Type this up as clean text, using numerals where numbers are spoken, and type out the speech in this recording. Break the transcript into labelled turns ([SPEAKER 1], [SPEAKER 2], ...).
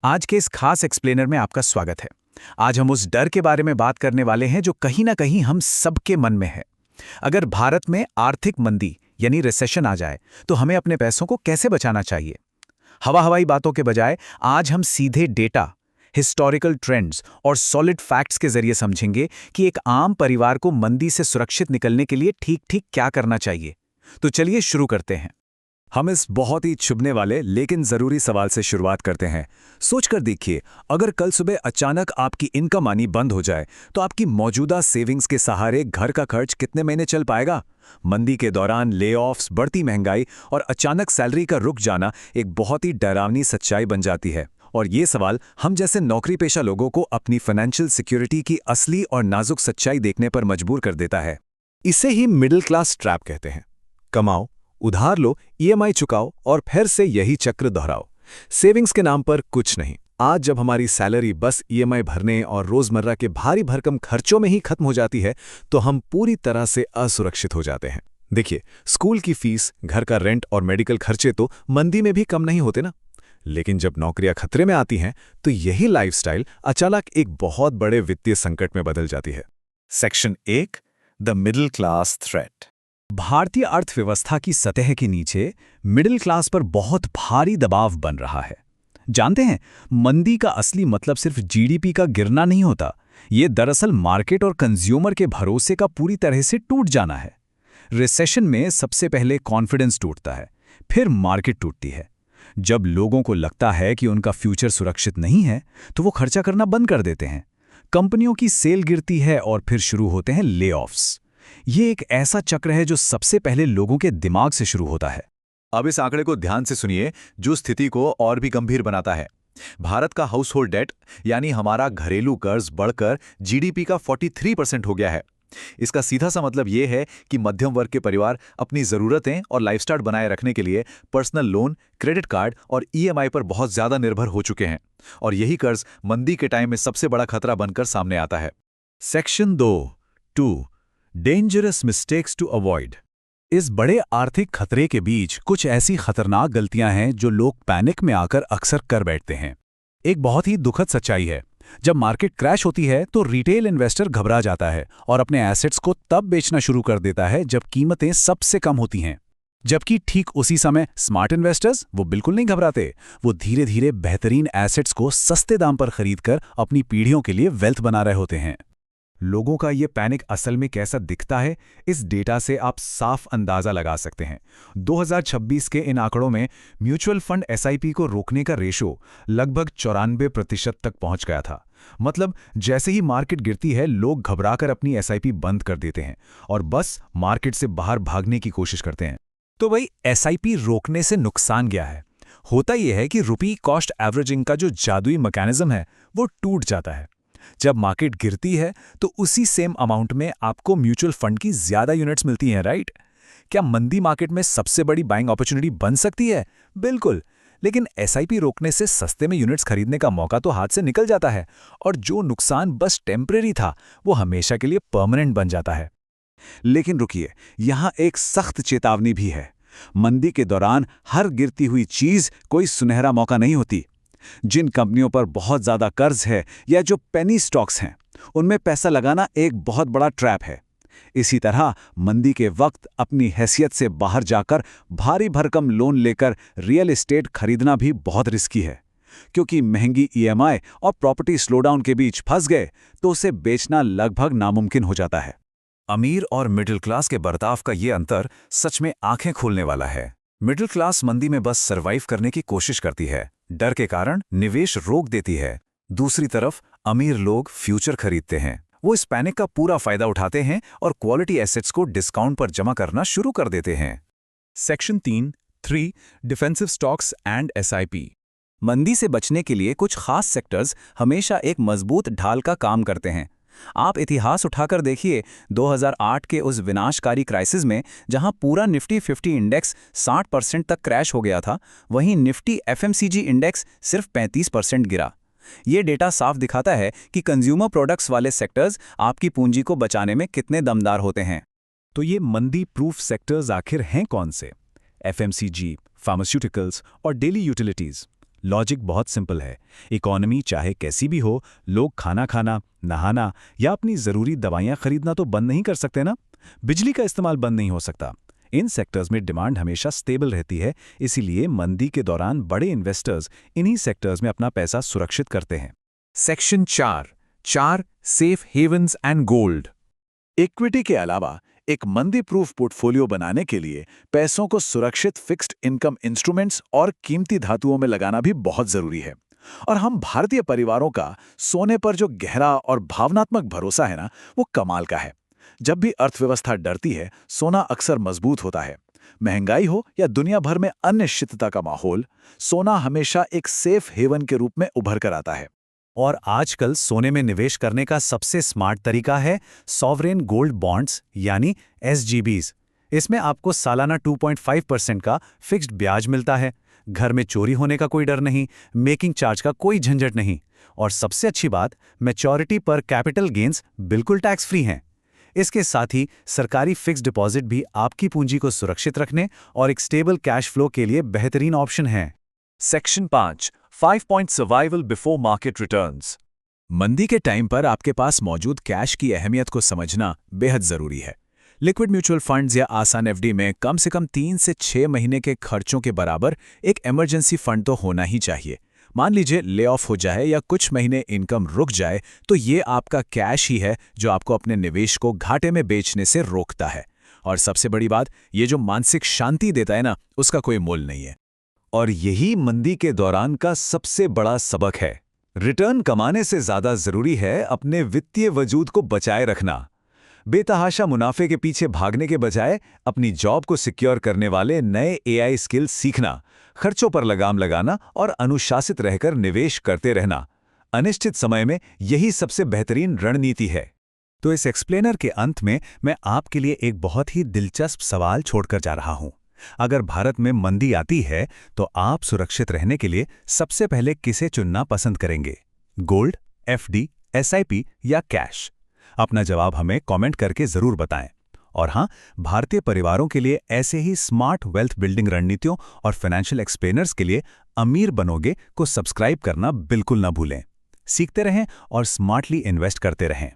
[SPEAKER 1] आज के इस खास एक्सप्लेनर में आपका स्वागत है। आज हम उस डर के बारे में बात करने वाले हैं जो कहीं ना कहीं हम सबके मन में है। अगर भारत में आर्थिक मंदी यानी रिसेशन आ जाए तो हमें अपने पैसों को कैसे बचाना चाहिए। हवाई बातों के बजाय आज हम सीधे डेटा, हिस्टोरिकल ट्रेंड्स और सॉलिड फैक्ट्स के जरिए समझेंगे कि एक आम परिवार को मंदी से सुरक्षित निकलने के लिए ठीक ठीक क्या करना चाहिए। तो चलिए शुरू करते हैं।
[SPEAKER 2] हम इस बहुत ही चुभने वाले लेकिन जरूरी सवाल से शुरुआत करते हैं। सोचकर देखिए, अगर कल सुबह अचानक आपकी इनकम आनी बंद हो जाए तो आपकी मौजूदा सेविंग्स के सहारे घर का खर्च कितने महीने चल पाएगा। मंदी के दौरान लेऑफ्स, बढ़ती महंगाई और अचानक सैलरी का रुक जाना एक बहुत ही डरावनी सच्चाई बन जाती है। और ये सवाल हम जैसे नौकरी पेशा लोगों को अपनी फाइनेंशियल सिक्योरिटी की असली और नाजुक सच्चाई देखने पर मजबूर कर देता है। इसे ही मिडिल क्लास ट्रैप कहते हैं। कमाओ, उधार लो, ईएमआई चुकाओ और फिर से यही चक्र दोहराओ। सेविंग्स के नाम पर कुछ नहीं। आज जब हमारी सैलरी बस ईएमआई भरने और रोजमर्रा के भारी भरकम खर्चों में ही खत्म हो जाती है तो हम पूरी तरह से असुरक्षित हो जाते हैं। देखिए, स्कूल की फीस, घर का रेंट और मेडिकल खर्चे तो मंदी में भी कम नहीं होते ना। लेकिन जब नौकरियां खतरे में आती हैं तो यही लाइफस्टाइल अचानक एक बहुत बड़े वित्तीय संकट में बदल जाती है। Section 1, the middle class threat. भारतीय अर्थव्यवस्था की सतह के नीचे मिडिल क्लास पर बहुत भारी दबाव बन रहा है। जानते हैं, मंदी का असली मतलब सिर्फ जीडीपी का गिरना नहीं होता। ये दरअसल मार्केट और कंज्यूमर के भरोसे का पूरी तरह से टूट जाना है। रिसेशन में सबसे पहले कॉन्फिडेंस टूटता है, फिर मार्केट टूटती है। जब लोगों को लगता है कि उनका फ्यूचर सुरक्षित नहीं है तो वो खर्चा करना बंद कर देते हैं। कंपनियों की सेल गिरती है और फिर शुरू होते हैं लेऑफ्स। ये एक ऐसा चक्र है जो सबसे पहले लोगों के दिमाग से शुरू होता है।
[SPEAKER 3] अब इस आंकड़े को ध्यान से सुनिए, जो स्थिति को और भी गंभीर बनाता है। भारत का हाउस होल्ड डेट यानी हमारा घरेलू कर्ज बढ़कर जीडीपी का 43% हो गया है। इसका सीधा सा मतलब यह है कि मध्यम वर्ग के परिवार अपनी जरूरतें और लाइफस्टाइल बनाए रखने के लिए पर्सनल लोन, क्रेडिट कार्ड और ईएमआई पर बहुत ज्यादा निर्भर हो चुके हैं। और यही कर्ज मंदी के टाइम में सबसे बड़ा खतरा बनकर सामने आता है।
[SPEAKER 2] Section 2 dangerous mistakes to avoid. इस बड़े आर्थिक खतरे के बीच कुछ ऐसी खतरनाक गलतियां हैं जो लोग पैनिक में आकर अक्सर कर बैठते हैं। एक बहुत ही दुखद सच्चाई है, जब मार्केट क्रैश होती है तो रिटेल इन्वेस्टर घबरा जाता है और अपने एसेट्स को तब बेचना शुरू कर देता है जब कीमतें सबसे कम होती हैं। जबकि ठीक उसी समय स्मार्ट इन्वेस्टर्स वो बिल्कुल नहीं घबराते। वो धीरे धीरे बेहतरीन एसेट्स को सस्ते दाम पर खरीदकर अपनी पीढ़ियों के लिए वेल्थ बना रहे होते हैं। लोगों का ये पैनिक असल में कैसा दिखता है, इस डेटा से आप साफ अंदाजा लगा सकते हैं। 2026 के इन आंकड़ों में म्यूचुअल फंड एसआईपी को रोकने का रेशो लगभग 94% तक पहुंच गया था। मतलब जैसे ही मार्केट गिरती है लोग घबराकर अपनी एसआईपी बंद कर देते हैं और बस मार्केट से बाहर भागने की कोशिश करते हैं। तो भाई, एसआईपी रोकने से नुकसान क्या है? होता यह है कि रुपी कॉस्ट एवरेजिंग का जो जादुई मैकेनिज्म है वो टूट जाता है। जब मार्केट गिरती है तो उसी सेम अमाउंट में आपको म्यूचुअल फंड की ज्यादा यूनिट्स मिलती हैं, राइट? क्या मंदी मार्केट में सबसे बड़ी बाइंग अपॉर्चुनिटी बन सकती है? बिल्कुल। लेकिन एसआईपी रोकने से सस्ते में यूनिट्स खरीदने का मौका तो हाथ से निकल जाता है और जो नुकसान बस टेम्परेरी था वो हमेशा के लिए परमानेंट बन जाता है। लेकिन रुकिए, यहां एक सख्त चेतावनी भी है। मंदी के दौरान हर गिरती हुई चीज कोई सुनहरा मौका नहीं होती। जिन कंपनियों पर बहुत ज्यादा कर्ज है या जो पेनी स्टॉक्स हैं, उनमें पैसा लगाना एक बहुत बड़ा ट्रैप है। इसी तरह मंदी के वक्त अपनी हैसियत से बाहर जाकर भारी भरकम लोन लेकर रियल एस्टेट खरीदना भी बहुत रिस्की है, क्योंकि महंगी ईएमआई और प्रॉपर्टी स्लोडाउन के बीच फंस गए तो उसे बेचना लगभग नामुमकिन हो जाता है।
[SPEAKER 1] अमीर और मिडिल क्लास के बर्ताव का ये अंतर सच में आंखें खोलने वाला है। मिडिल क्लास मंदी में बस सरवाइव करने की कोशिश करती है, डर के कारण निवेश रोक देती है। दूसरी तरफ अमीर लोग फ्यूचर खरीदते हैं। वो इस पैनिक का पूरा फायदा उठाते हैं और क्वालिटी एसेट्स को डिस्काउंट पर जमा करना शुरू कर देते हैं।
[SPEAKER 2] Section 3 defensive stocks and SIP.
[SPEAKER 1] मंदी से बचने के लिए कुछ खास सेक्टर्स हमेशा एक मजबूत ढाल का काम करते हैं। आप इतिहास उठाकर देखिए, 2008 के उस विनाशकारी क्राइसिस में जहां पूरा निफ्टी 50 इंडेक्स 60% तक क्रैश हो गया था, वहीं निफ्टी एफएमसीजी इंडेक्स सिर्फ 35% गिरा। ये डेटा साफ दिखाता है कि कंज्यूमर प्रोडक्ट्स वाले सेक्टर्स आपकी पूंजी को बचाने में कितने दमदार होते हैं।
[SPEAKER 2] तो ये मंदी प्रूफ सेक्टर्स आखिर हैं कौन से? एफएमसीजी, फार्मास्यूटिकल्स और डेली यूटिलिटीज। लॉजिक बहुत सिंपल है। इकोनॉमी चाहे कैसी भी हो, लोग खाना खाना, नहाना या अपनी ज़रूरी दवाइयाँ खरीदना तो बंद नहीं कर सकते ना। बिजली का इस्तेमाल बंद नहीं हो सकता। इन सेक्टर्स में डिमांड हमेशा स्टेबल रहती है, इसीलिए मंदी के दौरान बड़े इन्वेस्टर्स इन्हीं सेक्टर्स में अपना पैसा सुरक्षित करते हैं।
[SPEAKER 1] Section 4 safe havens and gold.
[SPEAKER 4] Equity के अलावा एक मंदी प्रूफ पोर्टफोलियो बनाने के लिए पैसों को सुरक्षित फिक्स्ड इनकम इंस्ट्रूमेंट्स और कीमती धातुओं में लगाना भी बहुत जरूरी है। और हम भारतीय परिवारों का सोने पर जो गहरा और भावनात्मक भरोसा है ना, वो कमाल का है। जब भी अर्थव्यवस्था डरती है, सोना अक्सर मजबूत होता है। महंगाई हो या दुनिया भर में अनिश्चितता का माहौल, सोना हमेशा एक सेफ हेवन के रूप में उभर कर आता है।
[SPEAKER 2] और आजकल सोने में निवेश करने का सबसे स्मार्ट तरीका है सॉवरेन गोल्ड बॉन्ड्स यानी SGBs। इसमें आपको सालाना 2.5% का फिक्स्ड ब्याज मिलता है। घर में चोरी होने का कोई डर नहीं, मेकिंग चार्ज का कोई झंझट नहीं, और सबसे अच्छी बात, मैच्योरिटी पर कैपिटल गेन्स बिल्कुल टैक्स फ्री हैं। इसके साथ ही सरकारी फिक्स्ड डिपॉजिट भी आपकी पूंजी को सुरक्षित रखने और एक स्टेबल कैश फ्लो के लिए बेहतरीन ऑप्शन है।
[SPEAKER 1] Section 5 point survival before market returns. मंदी के टाइम पर आपके पास मौजूद कैश की अहमियत को समझना बेहद जरूरी है। लिक्विड म्यूचुअल फंड्स या आसान FD में कम से कम 3 से 6 महीने के खर्चों के बराबर एक इमरजेंसी फंड तो होना ही चाहिए। मान लीजिए ले ऑफ हो जाए या कुछ महीने इनकम रुक जाए, तो ये आपका कैश ही है जो आपको अपने निवेश को घाटे में बेचने से रोकता है। और सबसे बड़ी बात, ये जो मानसिक शांति देता है ना, उसका कोई मोल नहीं है।
[SPEAKER 3] और यही मंदी के दौरान का सबसे बड़ा सबक है। रिटर्न कमाने से ज्यादा जरूरी है अपने वित्तीय वजूद को बचाए रखना। बेतहाशा मुनाफे के पीछे भागने के बजाय अपनी जॉब को सिक्योर करने वाले नए AI स्किल्स सीखना, खर्चों पर लगाम लगाना और अनुशासित रहकर निवेश करते रहना, अनिश्चित समय में यही सबसे बेहतरीन रणनीति है।
[SPEAKER 2] तो इस एक्सप्लेनर के अंत में मैं आपके लिए एक बहुत ही दिलचस्प सवाल छोड़कर जा रहा हूं। अगर भारत में मंदी आती है तो आप सुरक्षित रहने के लिए सबसे पहले किसे चुनना पसंद करेंगे? गोल्ड, FD, SIP या कैश? अपना जवाब हमें कमेंट करके जरूर बताएं। और हां, भारतीय परिवारों के लिए ऐसे ही स्मार्ट वेल्थ बिल्डिंग रणनीतियों और फाइनेंशियल एक्सप्लेनर्स के लिए अमीर बनोगे को सब्सक्राइब करना बिल्कुल ना भूलें। सीखते रहें और स्मार्टली इन्वेस्ट करते रहें।